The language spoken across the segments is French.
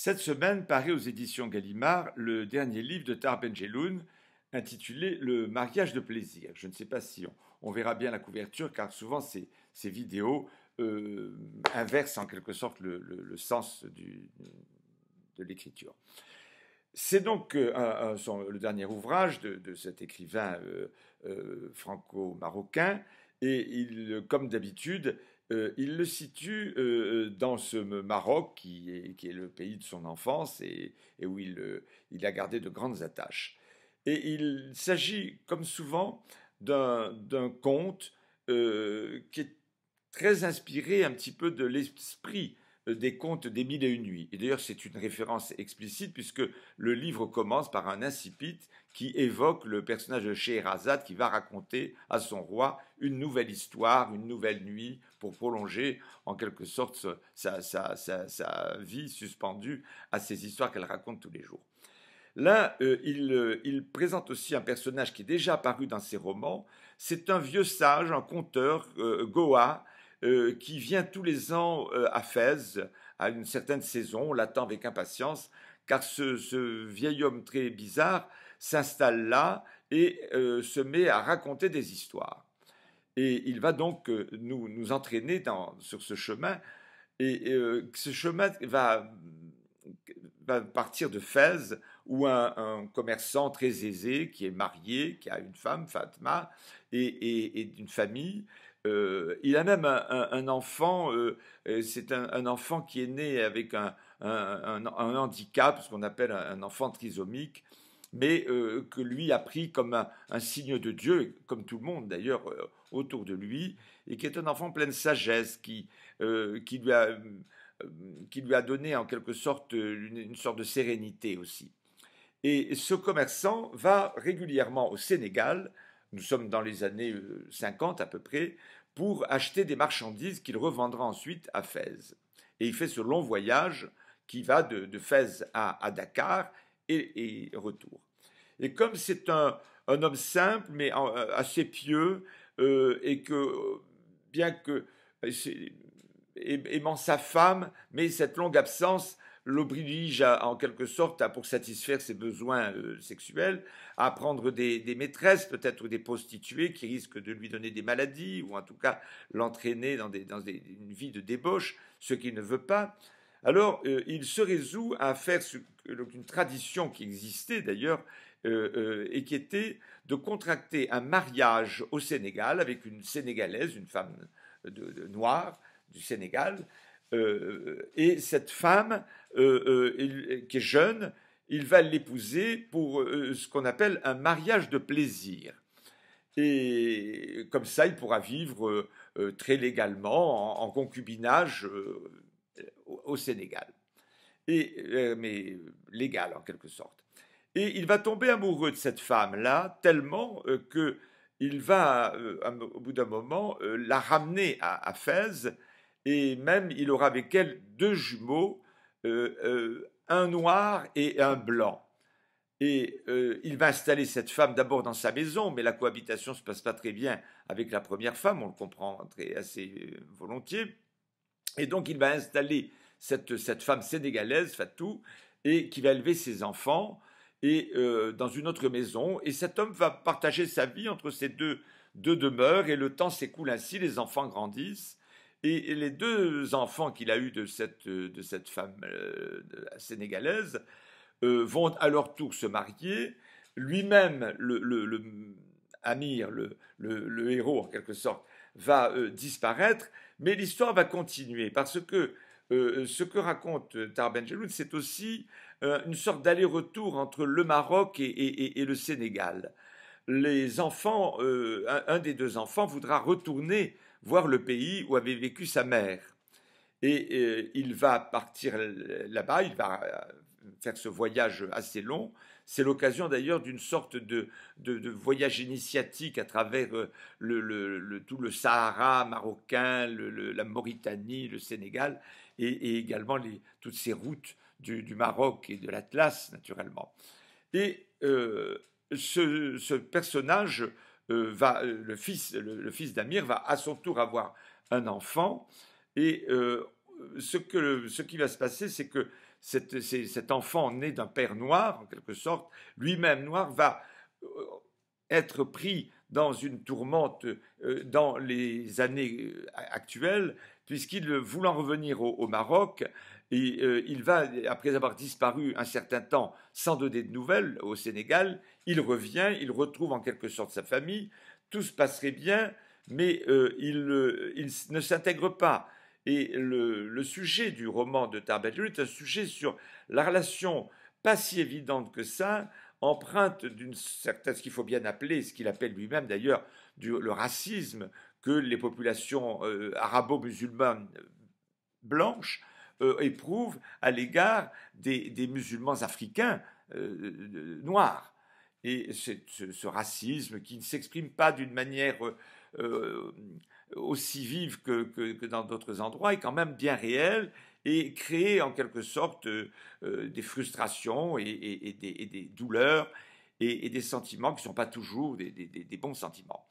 Cette semaine paraît aux éditions Gallimard le dernier livre de Tar Benjelloun intitulé Le mariage de plaisir. Je ne sais pas si on verra bien la couverture car souvent ces vidéos inversent en quelque sorte le sens de l'écriture. C'est donc le dernier ouvrage de cet écrivain franco-marocain et comme d'habitude, il le situe dans ce Maroc qui est le pays de son enfance et où il a gardé de grandes attaches. Et il s'agit, comme souvent, d'un conte qui est très inspiré un petit peu de l'esprit des contes des Mille et une nuits. Et d'ailleurs, c'est une référence explicite puisque le livre commence par un incipit qui évoque le personnage de Scheherazade qui va raconter à son roi une nouvelle histoire, une nouvelle nuit pour prolonger en quelque sorte sa vie suspendue à ces histoires qu'elle raconte tous les jours. Là, il présente aussi un personnage qui est déjà apparu dans ses romans. C'est un vieux sage, un conteur, Goa, qui vient tous les ans à Fès, à une certaine saison. On l'attend avec impatience, car ce vieil homme très bizarre s'installe là et se met à raconter des histoires. Et il va donc nous entraîner sur ce chemin. Et ce chemin va partir de Fès, où un commerçant très aisé, qui est marié, qui a une femme, Fatma, et une famille. Il a même un enfant, c'est un enfant qui est né avec un handicap, ce qu'on appelle un enfant trisomique, mais que lui a pris comme un signe de Dieu, comme tout le monde d'ailleurs autour de lui, et qui est un enfant plein de sagesse, qui lui a donné en quelque sorte une sorte de sérénité aussi. Et ce commerçant va régulièrement au Sénégal, nous sommes dans les années 50 à peu près, pour acheter des marchandises qu'il revendra ensuite à Fès. Et il fait ce long voyage qui va de Fès à Dakar et retour. Et comme c'est un homme simple mais assez pieux, et que bien que aimant sa femme, mais cette longue absence l'oblige en quelque sorte, pour satisfaire ses besoins sexuels, à prendre des maîtresses, peut-être des prostituées qui risquent de lui donner des maladies, ou en tout cas l'entraîner dans une vie de débauche, ce qu'il ne veut pas. Alors, il se résout à faire une tradition qui existait d'ailleurs, et qui était de contracter un mariage au Sénégal avec une Sénégalaise, une femme noire du Sénégal, et cette femme, qui est jeune, il va l'épouser pour ce qu'on appelle un mariage de plaisir. Et comme ça, il pourra vivre très légalement en concubinage au Sénégal, mais légal en quelque sorte. Et il va tomber amoureux de cette femme-là tellement qu'il va, au bout d'un moment, la ramener à Fès, et même il aura avec elle deux jumeaux, un noir et un blanc. Et il va installer cette femme d'abord dans sa maison, mais la cohabitation ne se passe pas très bien avec la première femme, on le comprend assez volontiers. Et donc il va installer cette femme sénégalaise, Fatou, et qui va élever ses enfants et dans une autre maison. Et cet homme va partager sa vie entre ces deux demeures, et le temps s'écoule ainsi, les enfants grandissent. Et les deux enfants qu'il a eus de cette femme sénégalaise vont à leur tour se marier. Lui-même, Amir, le héros en quelque sorte, va disparaître, mais l'histoire va continuer parce que ce que raconte Tar Benjelloun, c'est aussi une sorte d'aller-retour entre le Maroc et le Sénégal. Les enfants, un des deux enfants voudra retourner voir le pays où avait vécu sa mère. Et il va partir là-bas, il va faire ce voyage assez long. C'est l'occasion d'ailleurs d'une sorte de voyage initiatique à travers tout le Sahara marocain, la Mauritanie, le Sénégal, et également toutes ces routes du Maroc et de l'Atlas, naturellement. Et ce personnage, le fils d'Amir, va à son tour avoir un enfant, et ce qui va se passer, c'est que cet enfant né d'un père noir, en quelque sorte, lui-même noir, va être pris dans une tourmente dans les années actuelles, puisqu'il, voulant revenir au Maroc, et, il va, après avoir disparu un certain temps sans donner de nouvelles au Sénégal, il revient, il retrouve en quelque sorte sa famille, tout se passerait bien, mais il ne s'intègre pas. Et le sujet du roman de Tarbet est un sujet sur la relation pas si évidente que ça, empreinte d'une certaine, ce qu'il faut bien appeler, ce qu'il appelle lui-même d'ailleurs, le racisme que les populations arabo-musulmanes blanches éprouvent à l'égard des musulmans africains noirs. Et ce racisme qui ne s'exprime pas d'une manière euh, aussi vive que dans d'autres endroits est quand même bien réel et crée en quelque sorte des frustrations et des douleurs et des sentiments qui ne sont pas toujours des bons sentiments.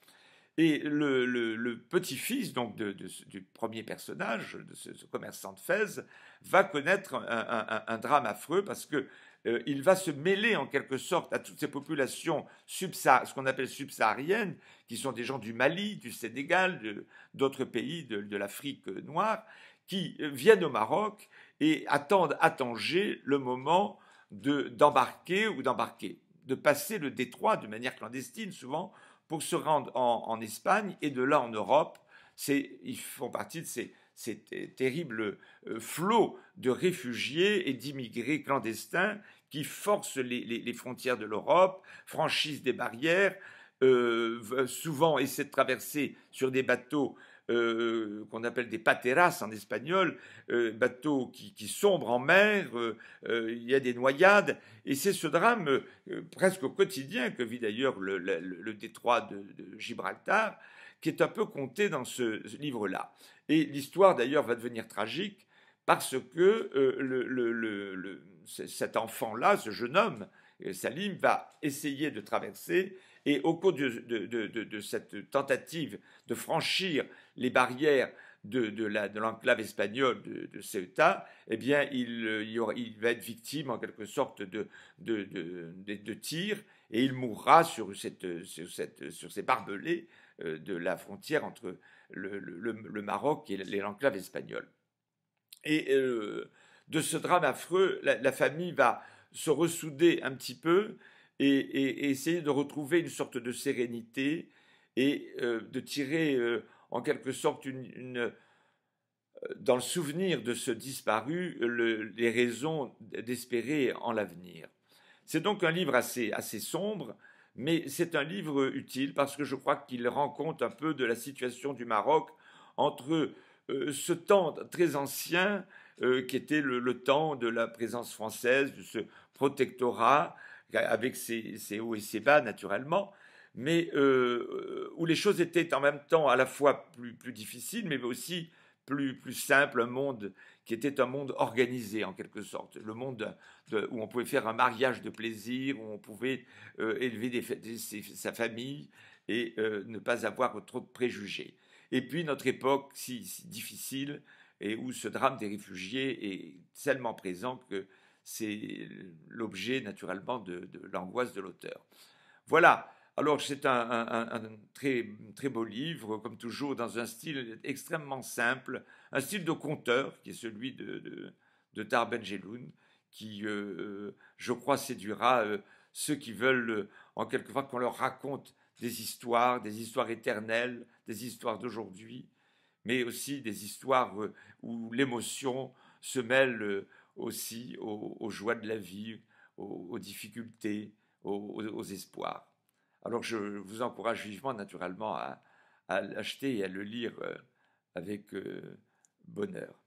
Et le petit-fils donc du premier personnage, de ce commerçant de Fès, va connaître un drame affreux parce que il va se mêler en quelque sorte à toutes ces populations ce qu'on appelle subsahariennes, qui sont des gens du Mali, du Sénégal, d'autres pays de l'Afrique noire, qui viennent au Maroc et attendent à Tanger le moment d'embarquer de passer le détroit de manière clandestine souvent pour se rendre en Espagne et de là en Europe. Ils font partie de ces terribles flots de réfugiés et d'immigrés clandestins qui forcent les frontières de l'Europe, franchissent des barrières, souvent essaient de traverser sur des bateaux qu'on appelle des pateras en espagnol, bateaux qui sombrent en mer, il y a des noyades, et c'est ce drame presque au quotidien que vit d'ailleurs le détroit de Gibraltar, qui est un peu conté dans ce livre-là. Et l'histoire d'ailleurs va devenir tragique parce que cet enfant-là, ce jeune homme, Salim, va essayer de traverser et au cours de cette tentative de franchir les barrières de l'enclave espagnole de Ceuta, eh bien, il va être victime en quelque sorte de tirs et il mourra sur ces barbelés de la frontière entre le Maroc et l'enclave espagnole. Et de ce drame affreux, la famille va se ressouder un petit peu et essayer de retrouver une sorte de sérénité et de tirer en quelque sorte dans le souvenir de ce disparu les raisons d'espérer en l'avenir. C'est donc un livre assez sombre, mais c'est un livre utile parce que je crois qu'il rend compte un peu de la situation du Maroc entre ce temps très ancien qui était le temps de la présence française, de ce protectorat, avec ses hauts et ses bas naturellement, mais où les choses étaient en même temps à la fois plus difficiles, mais aussi plus simples, un monde qui était un monde organisé en quelque sorte, le monde où on pouvait faire un mariage de plaisir, où on pouvait élever sa famille et ne pas avoir trop de préjugés. Et puis notre époque si difficile et où ce drame des réfugiés est tellement présent que c'est l'objet naturellement de l'angoisse de l'auteur. Voilà, alors c'est un très beau livre, comme toujours, dans un style extrêmement simple, un style de conteur qui est celui de Tar Benjeloun, qui, je crois, séduira ceux qui veulent, en quelque sorte, qu'on leur raconte des histoires éternelles, des histoires d'aujourd'hui, mais aussi des histoires où l'émotion se mêle aussi aux joies de la vie, aux difficultés, aux espoirs. Alors je vous encourage vivement, naturellement, à l'acheter et à le lire avec bonheur.